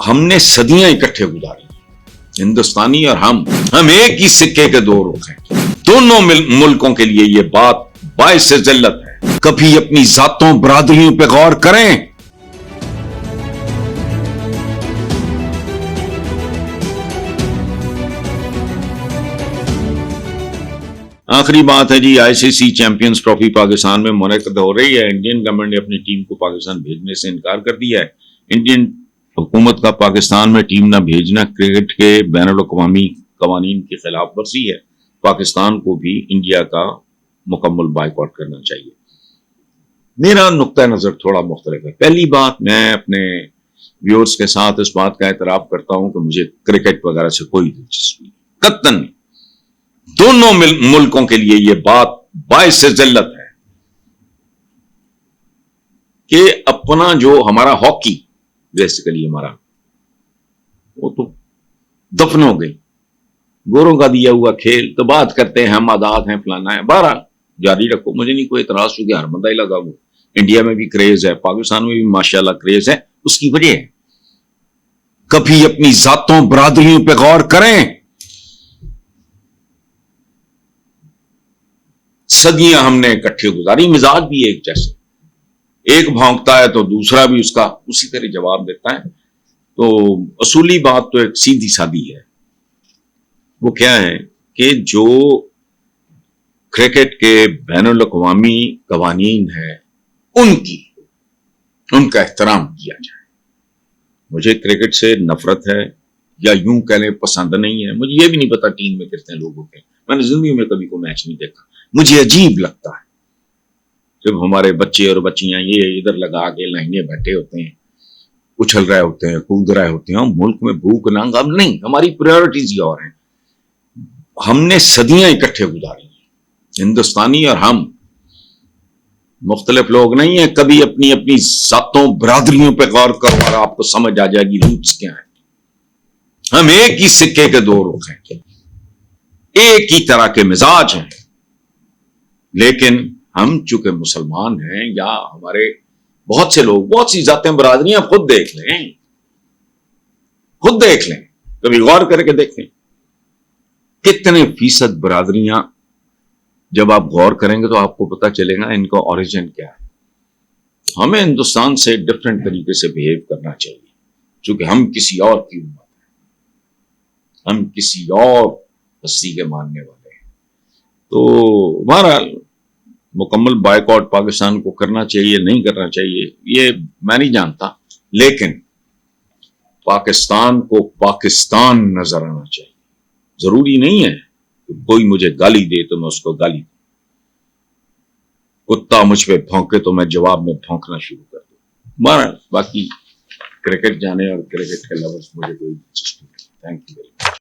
हमने सदियां इकट्ठे गुजारी, हिंदुस्तानी और हम एक ही सिक्के के दो रुख हैं। दोनों मुल्कों के लिए ये बात बाइस जिल्लत है। कभी अपनी जातों बरादरियों पे गौर करें। आखिरी बात है जी, आईसीसी चैंपियंस ट्रॉफी पाकिस्तान में मुनक़िद हो रही है। इंडियन गवर्नमेंट ने अपनी टीम को पाकिस्तान भेजने से इनकार कर दिया है। इंडियन हुकूमत का पाकिस्तान में टीम न भेजना क्रिकेट के बैनुल-अक़वामी क़वानीन की खिलाफ वर्जी है। पाकिस्तान को भी इंडिया का मुकम्मल बाइकआउट करना चाहिए। मेरा नुक्ता नजर थोड़ा मुख्तलिफ है। पहली बात, मैं अपने व्यूअर्स के साथ इस बात का एतराफ़ करता हूं कि मुझे क्रिकेट वगैरह से कोई दिलचस्पी नहीं, कत्तन नहीं। दोनों मुल्कों के लिए यह बात बाइस जिल्लत है कि अपना जो हमारा हॉकी बेसिकली हमारा वो तो दफन हो गई। गोरों का दिया हुआ खेल तो बात करते हैं, हम आजाद हैं, फलाना है, बहरहाल जारी रखो, मुझे नहीं कोई इतराज, क्योंकि हर बंदा ही लगा हुआ। इंडिया में भी क्रेज है, पाकिस्तान में भी माशाल्लाह क्रेज है। उसकी वजह है, कभी अपनी जातों बरादरियों पे गौर करें। सदियां हमने इकट्ठे गुजारी, मिजाज भी एक जैसे, एक भौंकता है तो दूसरा भी उसका उसी तरह जवाब देता है। तो असूली बात तो एक सीधी सादी है, वो क्या है कि जो क्रिकेट के बैनुल-अक़वामी क़वानीन है उनका एहतराम किया जाए। मुझे क्रिकेट से नफरत है या यूं कह लें पसंद नहीं है। मुझे ये भी नहीं पता टीम में कितने लोग होते हैं, मैंने जिंदगी में कभी कोई मैच नहीं देखा। मुझे अजीब लगता है जब हमारे बच्चे और बच्चियां ये इधर लगा के लाइनें बैठे होते हैं, उछल रहे होते हैं, कूद रहे होते हैं। मुल्क में भूख ना गम नहीं, हमारी प्रायोरिटीज ही और हैं। हमने सदियां इकट्ठे गुजारी, हिंदुस्तानी और हम मुख्तलिफ लोग नहीं है। कभी अपनी अपनी जातों बरादरियों पे गौर करो और आपको समझ आ जाएगी रूट्स क्या है। हम एक ही सिक्के के दो रुख हैं, एक ही तरह के मिजाज हैं, लेकिन हम चूंकि मुसलमान हैं या हमारे बहुत से लोग, बहुत सी जातें बरादरियां, खुद देख लें, कभी गौर करके देखें कितने फीसद बरादरियां। जब आप गौर करेंगे तो आपको पता चलेगा इनका ओरिजिन क्या है। हमें हिंदुस्तान से डिफरेंट तरीके से बिहेव करना चाहिए, क्योंकि हम किसी और की उम्मत है, हम किसी और हस्ती के मानने वाले हैं। तो बहरहाल मुकम्मल बाइकआउट पाकिस्तान को करना चाहिए, नहीं करना चाहिए, ये मैं नहीं जानता, लेकिन पाकिस्तान को पाकिस्तान नजर आना चाहिए। जरूरी नहीं है कि कोई मुझे गाली दे तो मैं उसको गाली दूं, कुत्ता मुझ पे भौंके तो मैं जवाब में भौंकना शुरू कर दूं। बहरहाल बाकी क्रिकेट जाने और क्रिकेट के लवर्स मुझे कोई दिलचस्पी नहीं। Thank you very much.